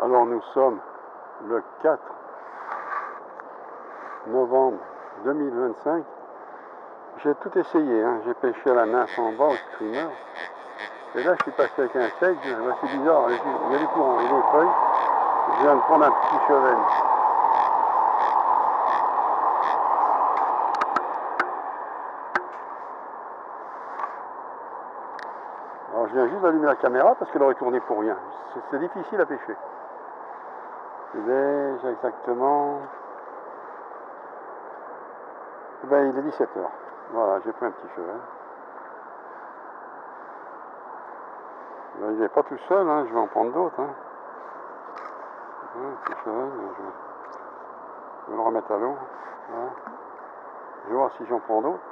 Alors nous sommes le 4 novembre 2025. J'ai tout essayé, hein. J'ai pêché à la nymphe en bas au streamer. Et là je suis passé avec un seigle, c'est bizarre, il y a du courant, il y a des feuilles. Je viens de prendre un petit cheval. Alors je viens juste d'allumer la caméra parce qu'elle aurait tourné pour rien. C'est difficile à pêcher. Il est exactement... Ben, il est 17h. Voilà, j'ai pris un petit cheval. Ben, il n'est pas tout seul, hein. Je vais en prendre d'autres. Hein. Un petit cheval, je vais le remettre à l'eau. Voilà. Je vais voir si j'en prends d'autres.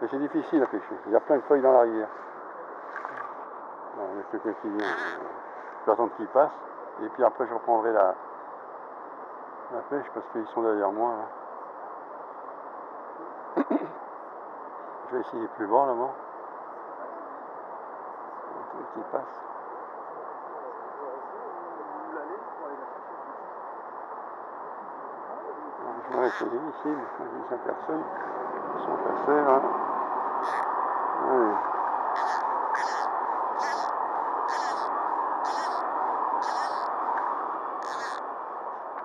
Et c'est difficile à pêcher. Il y a plein de feuilles dans la rivière. Alors, il y a quelqu'un qui vient. Je vais attendre qu'il passe. Et puis après, je reprendrai la pêche parce qu'ils sont derrière moi. Là. Je vais essayer plus bas là-bas. Qui passe. Alors, je vais essayer ici, mais il y a personne. Ils sont passés là. Allez.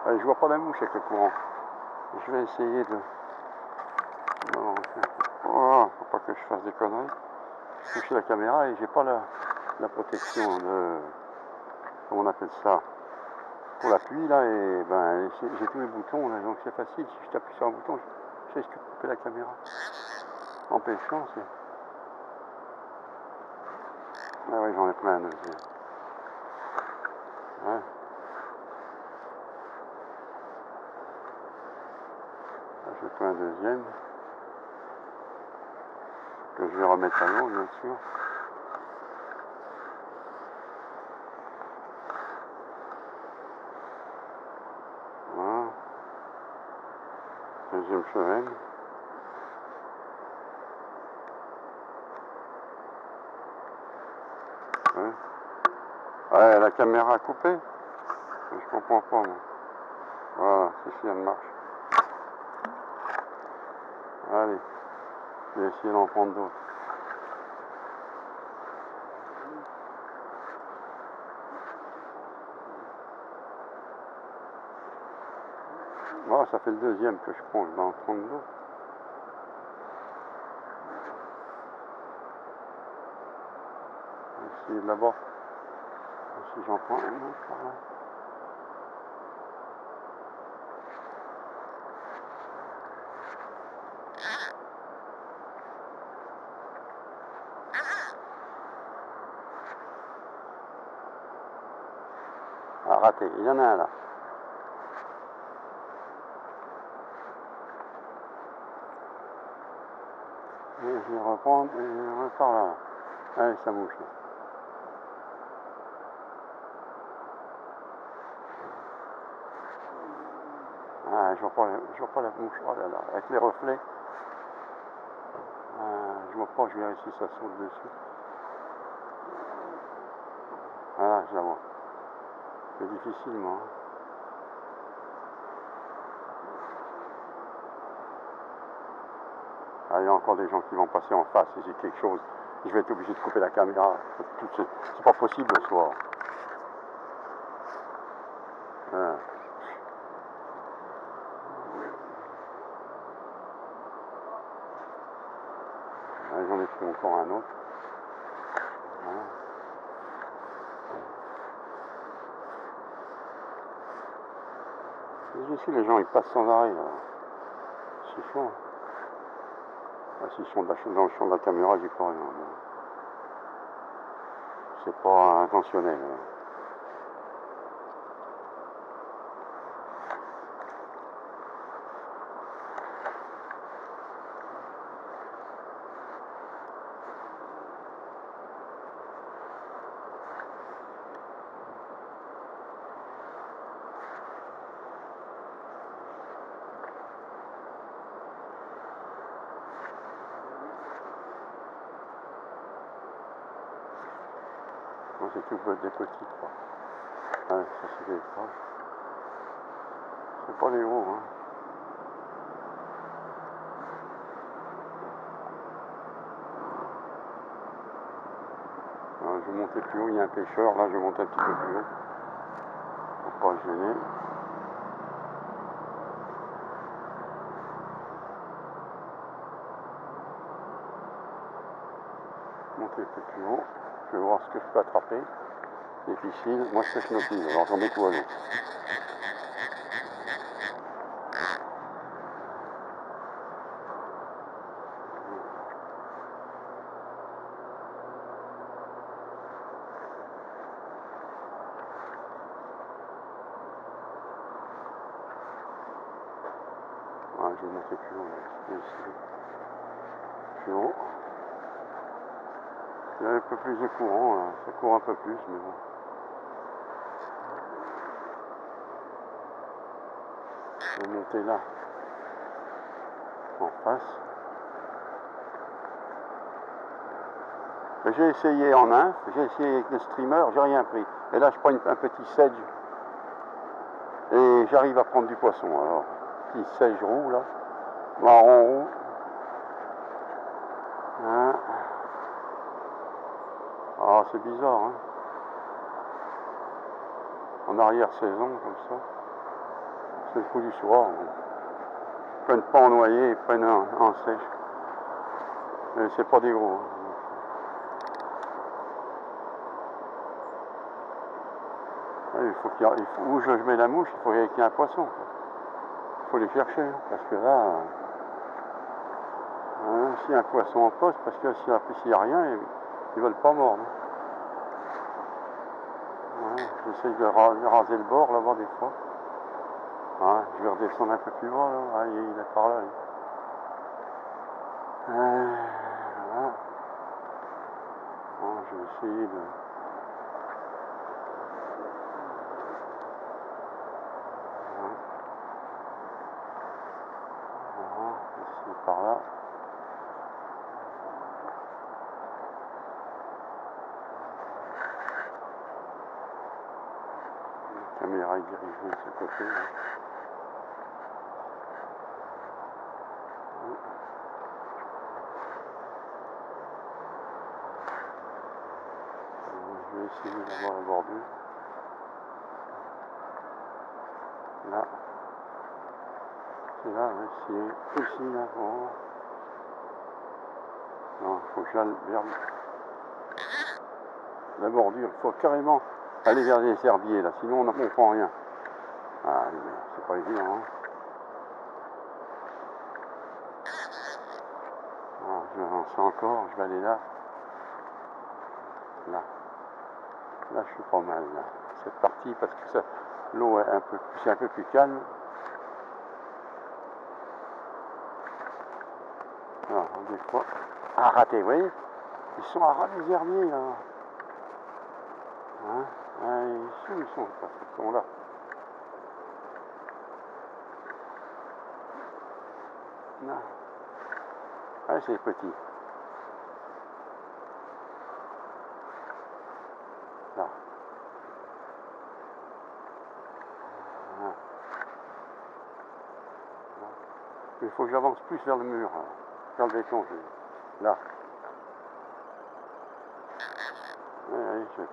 Allez, je vois pas la mouche avec le courant. Je vais essayer de... Non, oh, faut pas que je fasse des conneries. Je touche la caméra et j'ai pas la protection de... Comment on appelle ça? Pour la pluie là, et ben j'ai tous les boutons là, donc c'est facile. Si je t'appuie sur un bouton, je risque de couper la caméra. En pêchant, c'est... Ah oui, j'en ai plein un deuxième. Ouais. J'ai pris un deuxième. Que je vais remettre à l'eau, bien sûr. Voilà. Deuxième cheval. Ouais. Ouais, la caméra a coupé. Je comprends pas, moi. Voilà, c'est si elle marche. Allez, je vais essayer d'en prendre d'autres. Voilà, ça fait le deuxième que je prends, je vais en prendre d'autres. Ici, là-bas. Si j'en prends un autre, par là. Ah, raté, il y en a un là. Et je vais reprendre et je repars là. Allez, ça bouge là. Ah, je vois pas la mouche. Oh là là, avec les reflets. Je vois pas, je verrai si ça saute dessus. Ah, je la vois. C'est difficilement. Hein. Ah, il y a encore des gens qui vont passer en face et j'ai quelque chose. Je vais être obligé de couper la caméra. C'est pas possible le soir. Ah. Ah, j'en ai pris encore un autre. Voilà. Ici, les gens ils passent sans arrêt. C'est chaud. Ah, s'ils sont dans le champ de la caméra, j'y crois rien. C'est pas intentionnel. Moi, c'est tout des petits, quoi. Ouais, ça c'est des proches. C'est pas des gros, hein. Alors, je vais monter plus haut, il y a un pêcheur, là je vais monter un petit peu plus haut. Pour pas se gêner. Monter un peu plus haut, je vais voir ce que je peux attraper. Difficile, moi je pêche nos alors j'en mets tout à l'eau. Ouais, je vais monter plus haut, là. Ici. Plus haut. Il y a un peu plus de courant, là. Ça court un peu plus, mais bon. Je vais monter là, en face. J'ai essayé en nymphe, j'ai essayé avec le streamer, j'ai rien pris. Et là, je prends un petit sedge et j'arrive à prendre du poisson. Alors, petit sedge roux, là, marron roux. Hein. Ah, c'est bizarre, hein. En arrière-saison, comme ça. C'est le coup du soir. Ils prennent pas en noyer, ils prennent en sèche. Mais c'est pas des gros. Hein. Il faut où je mets la mouche, il faut qu'il y ait un poisson. Il faut les chercher, hein, parce que là, hein, s'il y a un poisson en poste, parce que s'il n'y a rien, ils veulent pas mordre. Ouais, j'essaye de raser le bord là-bas des fois. Ouais, je vais redescendre un peu plus bas là. Ah, il est par là. Voilà. Bon, je vais essayer de. Voilà, ici par là. La caméra est dirigée de ce côté. Là. Je vais essayer d'avoir la bordure. Là. C'est là, ici, là. Oh. Non, il faut que j'aille vers la bordure. Il faut carrément aller vers les herbiers, là. Sinon, on ne comprend rien. Ah, mais c'est pas évident, hein. Alors, je vais avancer encore. Je vais aller là. Là. Là, je suis pas mal, là. Cette partie, parce que l'eau est un peu plus calme. Alors, des fois. Ah, raté, vous voyez? Ils sont à ras des herbiers, là. Hein? Ah, ils sont là. Là. Ah, c'est petit. Là. Là. Il faut que j'avance plus vers le mur, là. Vers le béton, là. Oui, je...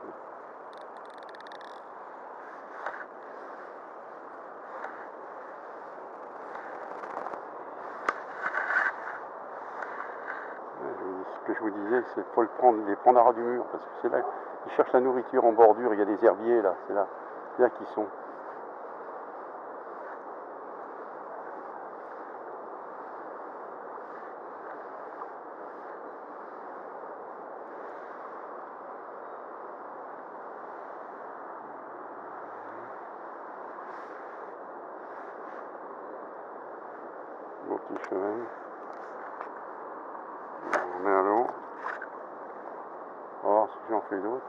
Ce que je vous disais, c'est qu'il faut les prendre à ras du mur, parce que c'est là qu'ils cherchent la nourriture en bordure, il y a des herbiers là, c'est là qu'ils sont. Mon petit chemin. On met à l'eau. On va voir si j'en fais d'autres.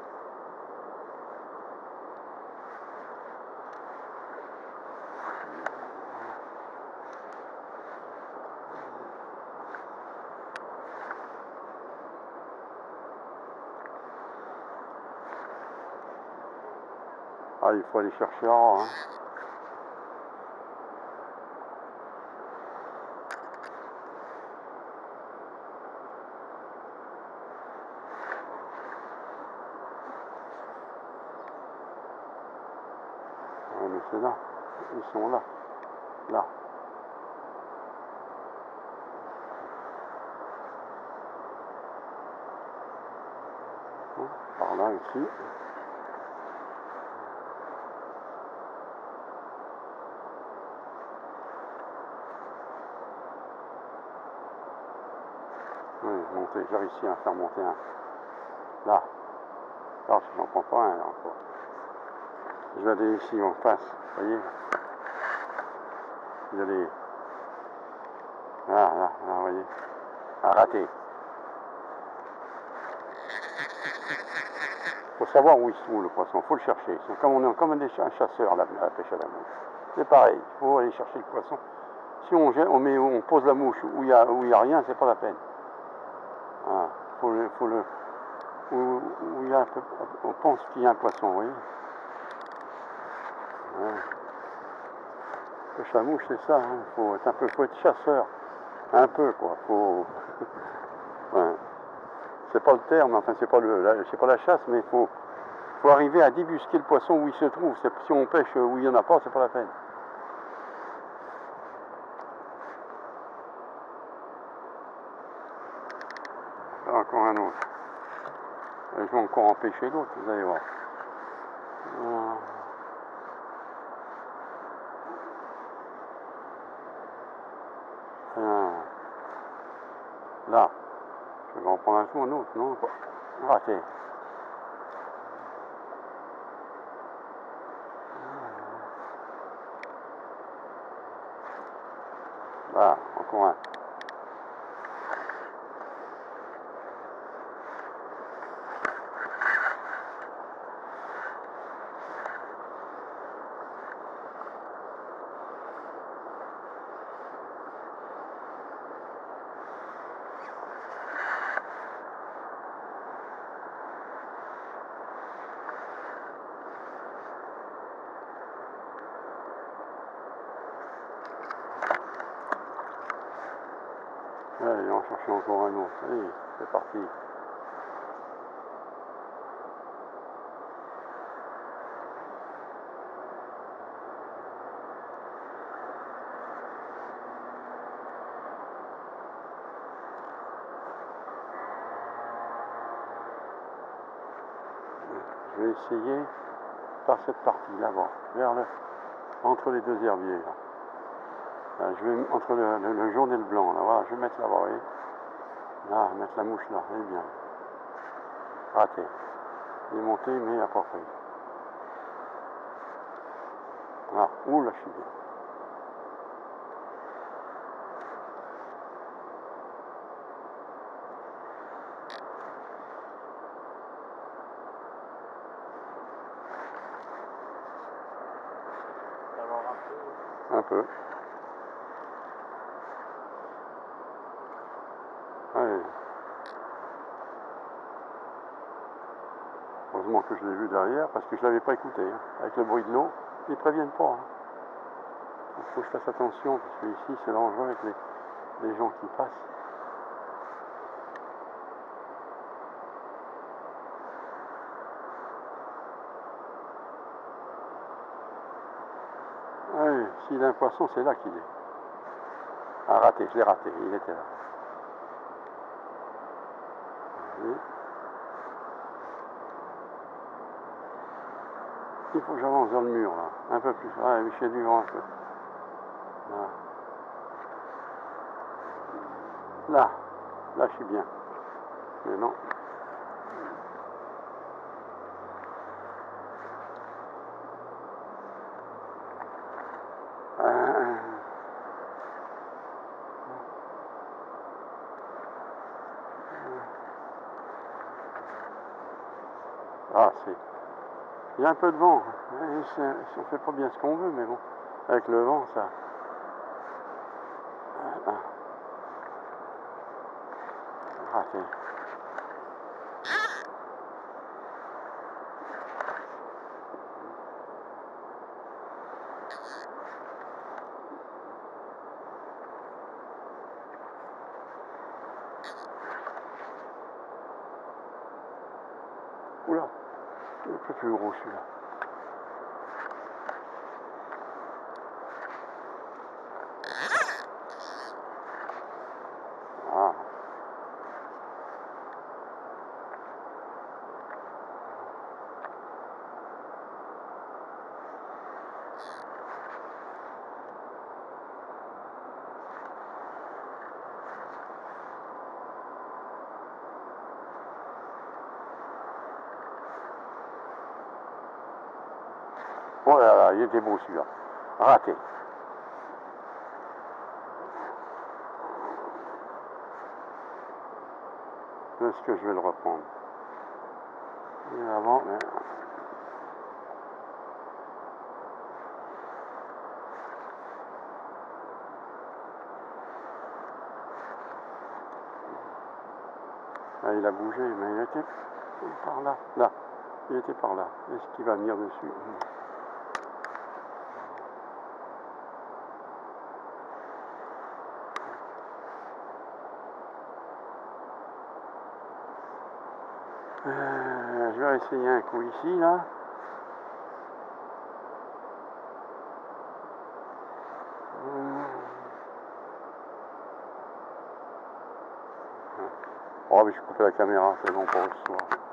Ah, il faut aller chercher en haut, hein. Ouais, mais c'est là. Ils sont là. Là. Par là ici. Oui, monter. J'ai réussi à faire monter un. Là. Alors, si j'en prends pas un, là, encore. Je vais aller ici en face. Vous voyez? Il y a les. Là, vous voyez. À rater. Il faut savoir où il se trouve le poisson, il faut le chercher. C'est comme on est comme un chasseur à la pêche à la mouche. C'est pareil, il faut aller chercher le poisson. Si on pose la mouche où il y a rien, c'est pas la peine. Ah, où il y a on pense qu'il y a un poisson, vous voyez. Ouais. Pêche à la mouche, c'est ça. Hein. Faut être chasseur, un peu quoi. Ouais. C'est pas le terme, enfin c'est pas la chasse, mais faut arriver à débusquer le poisson où il se trouve. Si on pêche où il n'y en a pas, c'est pas la peine. Encore un autre. Et je vais encore en pêcher d'autres, vous allez voir. Là, je vais en prendre un coup, un autre, non? Raté. Là, encore un. Allez, on cherche encore un autre. Allez, c'est parti. Je vais essayer par cette partie là-bas, entre les deux herbiers. Là. Là, je vais entre le jaune et le blanc. Là, voilà, je vais mettre là-bas, vous voyez. Là, mettre la mouche là, elle est bien. Raté. Il est monté, mais il n'a pas pris. Ah, ouh là, je suis bien. Un peu. Allez. Heureusement que je l'ai vu derrière, parce que je ne l'avais pas écouté. Hein. Avec le bruit de l'eau, ils ne préviennent pas. Hein. Il faut que je fasse attention, parce que ici, c'est dangereux avec les gens qui passent. Allez, s'il a un poisson, c'est là qu'il est. Ah, raté, je l'ai raté, il était là. Allez. Il faut que j'avance dans le mur, là. Un peu plus. Ah, oui, j'ai du vent un peu. Là. Là. Là, je suis bien. Mais non. Ah, c'est... Il y a un peu de vent. On fait pas bien ce qu'on veut, mais bon. Avec le vent, ça... Raté. Oula, il est un peu plus gros celui-là. Ah. Oh là là, il était beau celui-là. Raté. Est-ce que je vais le reprendre? Et avant, mais... Ah, il a bougé, mais il était par là. Là, il était par là. Est-ce qu'il va venir dessus? Je vais essayer un coup ici, là. Oh, mais je coupe la caméra, c'est bon pour ce soir.